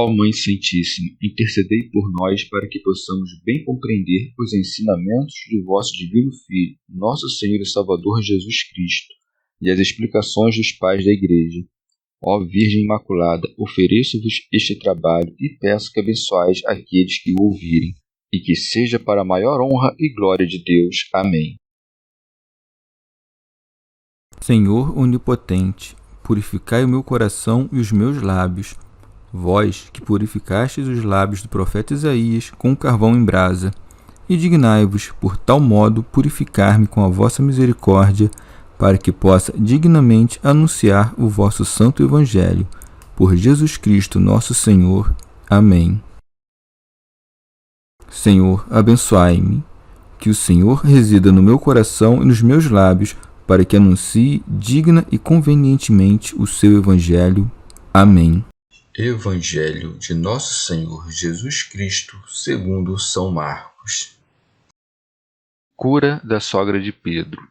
Ó Mãe Santíssima, intercedei por nós para que possamos bem compreender os ensinamentos de vosso Divino Filho, nosso Senhor e Salvador Jesus Cristo, e as explicações dos pais da Igreja. Ó Virgem Imaculada, ofereço-vos este trabalho e peço que abençoeis aqueles que o ouvirem, e que seja para a maior honra e glória de Deus. Amém. Senhor onipotente, purificai o meu coração e os meus lábios. Vós, que purificastes os lábios do profeta Isaías com o carvão em brasa, e dignai-vos, por tal modo, purificar-me com a vossa misericórdia, para que possa dignamente anunciar o vosso santo Evangelho. Por Jesus Cristo, nosso Senhor. Amém. Senhor, abençoai-me. Que o Senhor resida no meu coração e nos meus lábios, para que anuncie digna e convenientemente o seu Evangelho. Amém. Evangelho de Nosso Senhor Jesus Cristo, segundo São Marcos. Cura da sogra de Pedro.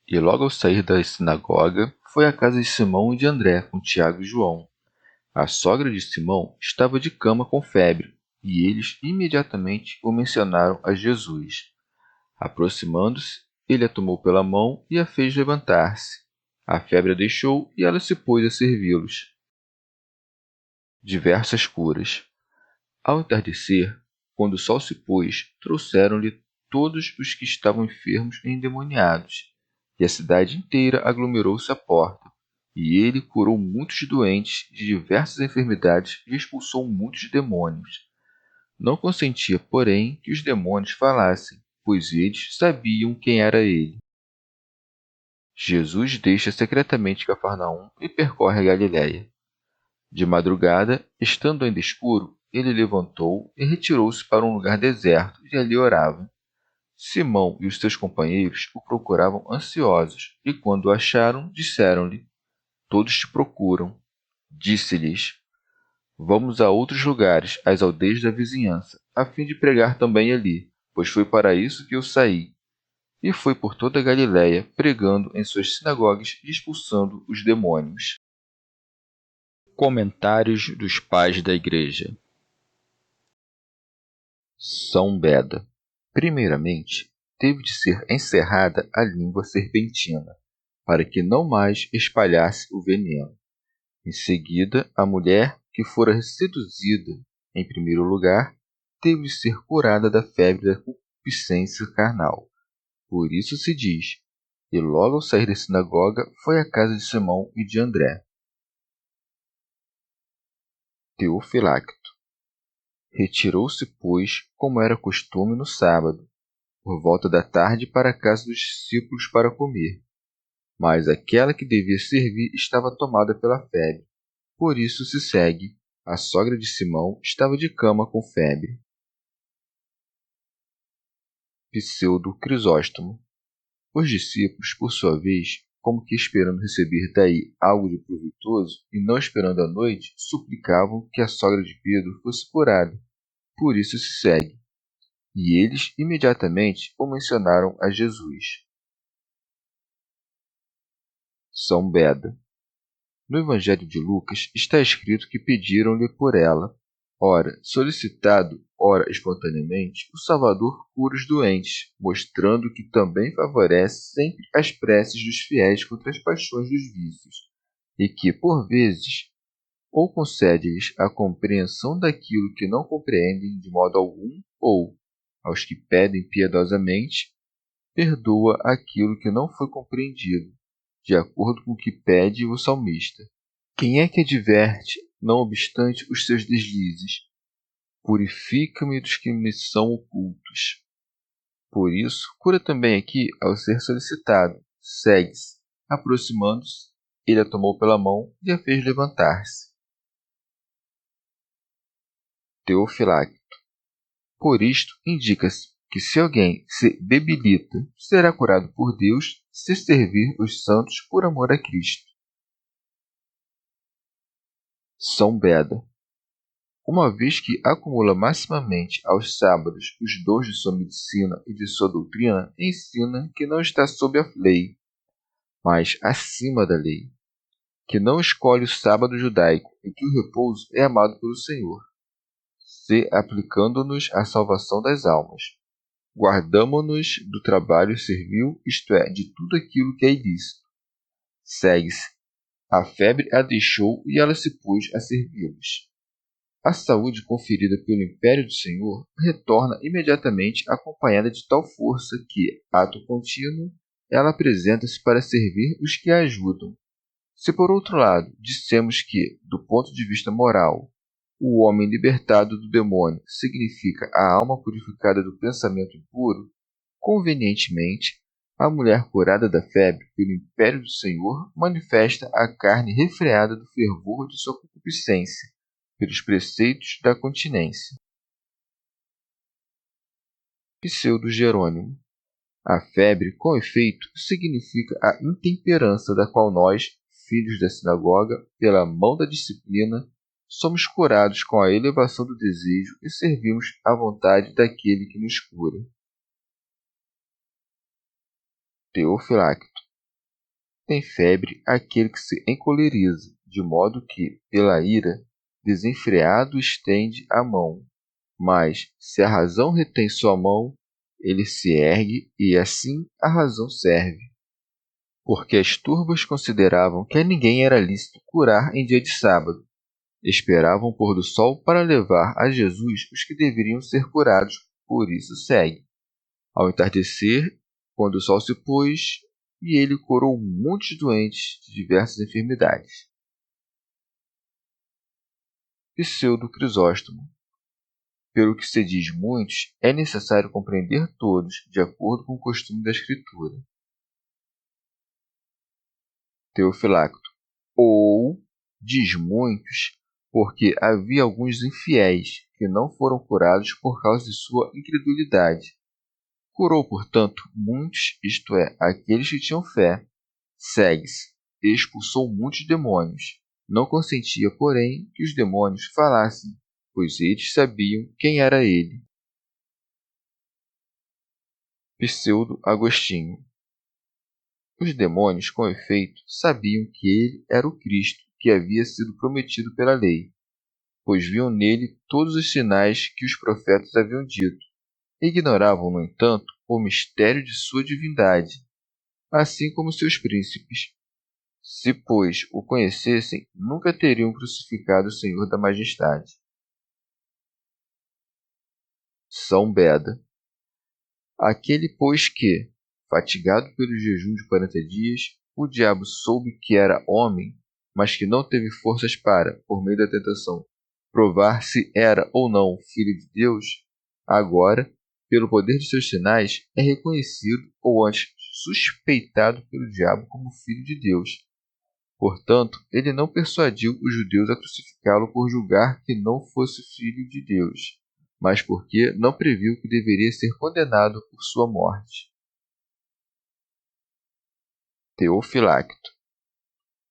E logo ao sair da sinagoga, foi à casa de Simão e de André, com Tiago e João. A sogra de Simão estava de cama com febre, e eles imediatamente o mencionaram a Jesus. Aproximando-se, ele a tomou pela mão e a fez levantar-se. A febre a deixou e ela se pôs a servi-los. Diversas curas. Ao entardecer, quando o sol se pôs, trouxeram-lhe todos os que estavam enfermos e endemoniados, e a cidade inteira aglomerou-se à porta, e ele curou muitos doentes de diversas enfermidades e expulsou muitos demônios. Não consentia, porém, que os demônios falassem, pois eles sabiam quem era ele. Jesus deixa secretamente Cafarnaum e percorre a Galiléia. De madrugada, estando ainda escuro, ele levantou e retirou-se para um lugar deserto e ali orava. Simão e os seus companheiros o procuravam ansiosos, e quando o acharam, disseram-lhe: Todos te procuram. Disse-lhes: Vamos a outros lugares, às aldeias da vizinhança, a fim de pregar também ali, pois foi para isso que eu saí. E foi por toda a Galiléia, pregando em suas sinagogas e expulsando os demônios. Comentários dos Pais da Igreja. São Beda. Primeiramente, teve de ser encerrada a língua serpentina, para que não mais espalhasse o veneno. Em seguida, a mulher, que fora seduzida em primeiro lugar, teve de ser curada da febre da concupiscência carnal. Por isso se diz: E logo ao sair da sinagoga, foi à casa de Simão e de André. Teofilacto. Retirou-se, pois, como era costume no sábado, por volta da tarde para a casa dos discípulos para comer. Mas aquela que devia servir estava tomada pela febre. Por isso se segue: a sogra de Simão estava de cama com febre. Pseudo Crisóstomo. Os discípulos, por sua vez, como que esperando receber daí algo de proveitoso, e não esperando a noite, suplicavam que a sogra de Pedro fosse curada. Por isso se segue: e eles imediatamente o mencionaram a Jesus. São Beda. No Evangelho de Lucas está escrito que pediram-lhe por ela. Ora, solicitado, ora espontaneamente, o Salvador cura os doentes, mostrando que também favorece sempre as preces dos fiéis contra as paixões dos vícios, e que, por vezes, ou concede-lhes a compreensão daquilo que não compreendem de modo algum, ou, aos que pedem piedosamente, perdoa aquilo que não foi compreendido, de acordo com o que pede o salmista. Quem é que adverte, não obstante os seus deslizes? Purifica-me dos que me são ocultos. Por isso, cura também aqui ao ser solicitado. Segue-se. Aproximando-se, ele a tomou pela mão e a fez levantar-se. Teofilacto. Por isto, indica-se que se alguém se debilita, será curado por Deus se servir os santos por amor a Cristo. São Beda. Uma vez que acumula maximamente aos sábados os dons de sua medicina e de sua doutrina, ensina que não está sob a lei, mas acima da lei. que não escolhe o sábado judaico e que o repouso é amado pelo Senhor, se aplicando-nos à salvação das almas. Guardamo-nos do trabalho servil, isto é, de tudo aquilo que é ilícito. Segue-se. A febre a deixou e ela se pôs a servi-los. A saúde conferida pelo império do Senhor retorna imediatamente acompanhada de tal força que, ato contínuo, ela apresenta-se para servir os que a ajudam. Se, por outro lado, dissemos que, do ponto de vista moral, o homem libertado do demônio significa a alma purificada do pensamento impuro, convenientemente, a mulher curada da febre pelo império do Senhor manifesta a carne refreada do fervor de sua concupiscência, pelos preceitos da continência. Pseudo-Jerônimo. A febre, com efeito, significa a intemperança da qual nós, filhos da sinagoga, pela mão da disciplina, somos curados com a elevação do desejo e servimos à vontade daquele que nos cura. Teofilacto. Tem febre aquele que se encoleriza, de modo que, pela ira, desenfreado estende a mão. Mas, se a razão retém sua mão, ele se ergue e assim a razão serve. Porque as turbas consideravam que a ninguém era lícito curar em dia de sábado. Esperavam o pôr do sol para levar a Jesus os que deveriam ser curados, por isso segue. Ao entardecer, quando o sol se pôs, e ele curou muitos doentes de diversas enfermidades. Pseudo-Crisóstomo. Pelo que se diz muitos, é necessário compreender todos, de acordo com o costume da Escritura. Teofilacto. Ou, diz muitos, porque havia alguns infiéis que não foram curados por causa de sua incredulidade. Curou, portanto, muitos, isto é, aqueles que tinham fé. Segue-se. Expulsou muitos demônios. Não consentia, porém, que os demônios falassem, pois eles sabiam quem era ele. Pseudo-Agostinho. Os demônios, com efeito, sabiam que ele era o Cristo que havia sido prometido pela lei, pois viam nele todos os sinais que os profetas haviam dito. Ignoravam, no entanto, o mistério de sua divindade, assim como seus príncipes. Se, pois, o conhecessem, nunca teriam crucificado o Senhor da Majestade. São Beda. Aquele, pois, que, fatigado pelo jejum de 40 dias, o diabo soube que era homem, mas que não teve forças para, por meio da tentação, provar se era ou não filho de Deus, agora, pelo poder de seus sinais, é reconhecido, ou antes suspeitado pelo diabo como filho de Deus. Portanto, ele não persuadiu os judeus a crucificá-lo por julgar que não fosse filho de Deus, mas porque não previu que deveria ser condenado por sua morte. Teofilacto.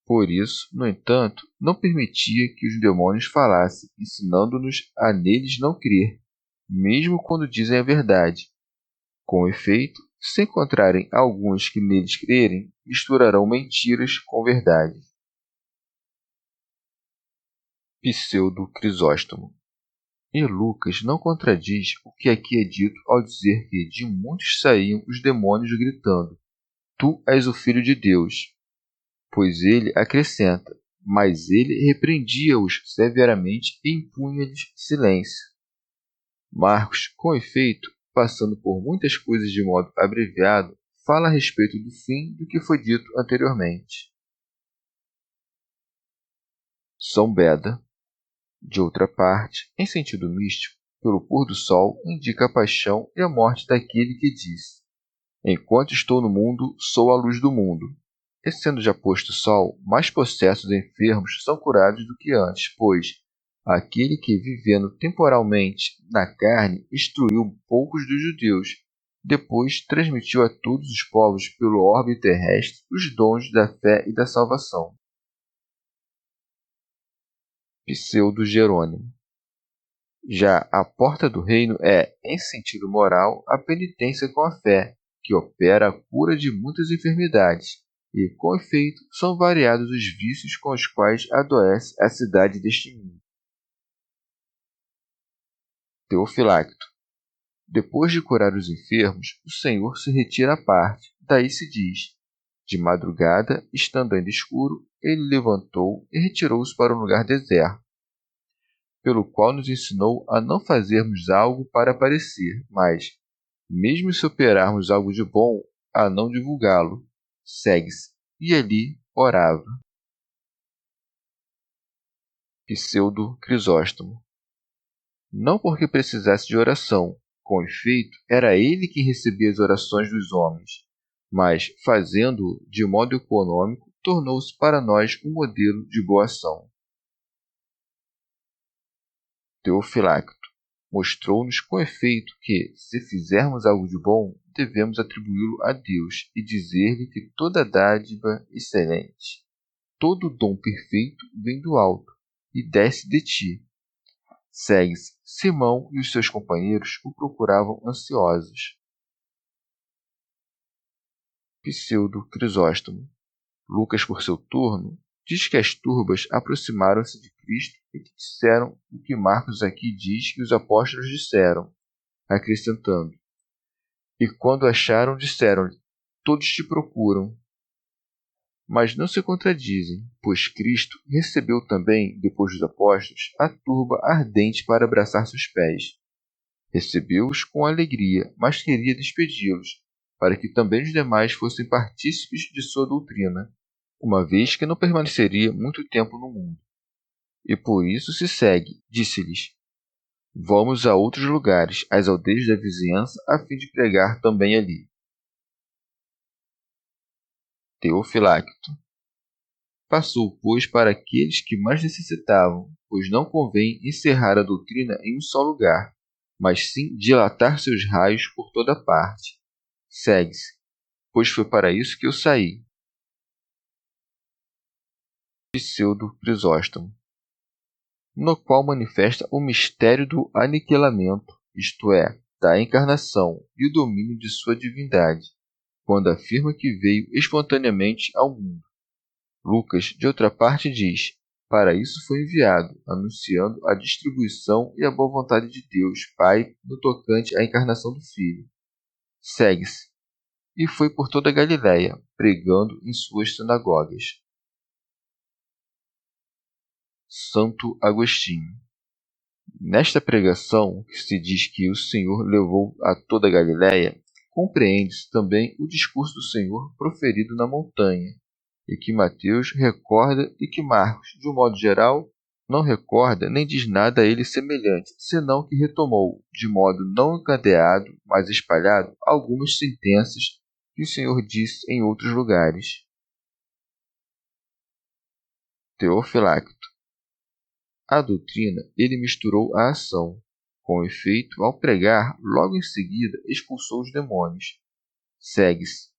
Por isso, no entanto, não permitia que os demônios falassem, ensinando-nos a neles não crer, mesmo quando dizem a verdade. Com efeito, se encontrarem alguns que neles crerem, misturarão mentiras com verdade. Pseudo-Crisóstomo. E Lucas não contradiz o que aqui é dito ao dizer que de muitos saíam os demônios gritando: Tu és o Filho de Deus. Pois ele acrescenta: mas ele repreendia-os severamente e impunha-lhes silêncio. Marcos, com efeito, passando por muitas coisas de modo abreviado, fala a respeito do fim do que foi dito anteriormente. São Beda. De outra parte, em sentido místico, pelo pôr do sol indica a paixão e a morte daquele que disse: Enquanto estou no mundo, sou a luz do mundo. E sendo já posto o sol, mais possessos e enfermos são curados do que antes, pois aquele que, vivendo temporalmente na carne, instruiu poucos dos judeus, depois transmitiu a todos os povos pelo orbe terrestre os dons da fé e da salvação. Pseudo-Jerônimo. Já a porta do reino é, em sentido moral, a penitência com a fé, que opera a cura de muitas enfermidades, e, com efeito, são variados os vícios com os quais adoece a cidade deste mundo. Teofilacto. Depois de curar os enfermos, o Senhor se retira à parte. Daí se diz: de madrugada, estando ainda escuro, ele levantou e retirou-se para um lugar deserto, pelo qual nos ensinou a não fazermos algo para aparecer, mas, mesmo se operarmos algo de bom, a não divulgá-lo. Segue-se, e ali orava. Pseudo Crisóstomo. Não porque precisasse de oração, com efeito, era ele quem recebia as orações dos homens, mas, fazendo-o de modo econômico, tornou-se para nós um modelo de boa ação. Teofilacto. Mostrou-nos com efeito que, se fizermos algo de bom, devemos atribuí-lo a Deus e dizer-lhe que toda dádiva excelente, todo dom perfeito vem do alto e desce de ti. Segue-se. Simão e os seus companheiros o procuravam ansiosos. Pseudo Crisóstomo. Lucas, por seu turno, diz que as turbas aproximaram-se de Cristo e que disseram o que Marcos aqui diz que os apóstolos disseram, acrescentando: e quando acharam, disseram-lhe: todos te procuram. Mas não se contradizem, pois Cristo recebeu também, depois dos apóstolos, a turba ardente para abraçar seus pés. Recebeu-os com alegria, mas queria despedi-los, para que também os demais fossem partícipes de sua doutrina, uma vez que não permaneceria muito tempo no mundo. E por isso se segue, disse-lhes: vamos a outros lugares, às aldeias da vizinhança, a fim de pregar também ali. Teofilacto. Passou, pois, para aqueles que mais necessitavam, pois não convém encerrar a doutrina em um só lugar, mas sim dilatar seus raios por toda parte. Segue-se, pois foi para isso que eu saí. Pseudo Crisóstomo. No qual manifesta o mistério do aniquilamento, isto é, da encarnação e o domínio de sua divindade, quando afirma que veio espontaneamente ao mundo. Lucas, de outra parte, diz: para isso foi enviado, anunciando a distribuição e a boa vontade de Deus, Pai, no tocante à encarnação do Filho. Segue-se. E foi por toda a Galiléia, pregando em suas sinagogas. Santo Agostinho. Nesta pregação, que se diz que o Senhor levou a toda a Galiléia, compreende-se também o discurso do Senhor proferido na montanha, e que Mateus recorda e que Marcos, de um modo geral, não recorda nem diz nada a ele semelhante, senão que retomou, de modo não encadeado, mas espalhado, algumas sentenças que o Senhor disse em outros lugares. Teofilacto. A doutrina ele misturou à ação. Com efeito, ao pregar, logo em seguida expulsou os demônios. Segue-se.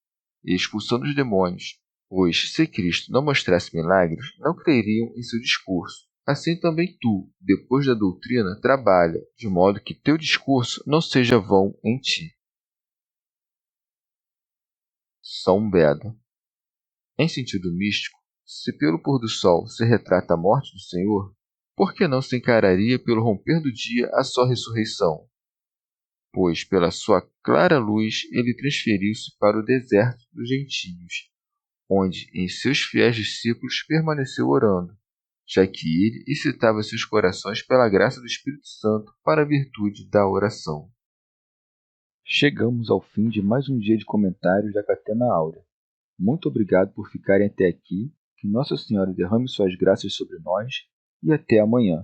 E expulsando os demônios, pois, se Cristo não mostrasse milagres, não creriam em seu discurso. Assim também tu, depois da doutrina, trabalha, de modo que teu discurso não seja vão em ti. São Beda. Em sentido místico, se pelo pôr do sol se retrata a morte do Senhor, por que não se encararia pelo romper do dia a sua ressurreição? Pois, pela sua clara luz, ele transferiu-se para o deserto dos gentios, onde, em seus fiéis discípulos, permaneceu orando, já que ele excitava seus corações pela graça do Espírito Santo para a virtude da oração. Chegamos ao fim de mais um dia de comentários da Catena Áurea. Muito obrigado por ficarem até aqui, que Nossa Senhora derrame suas graças sobre nós e até amanhã.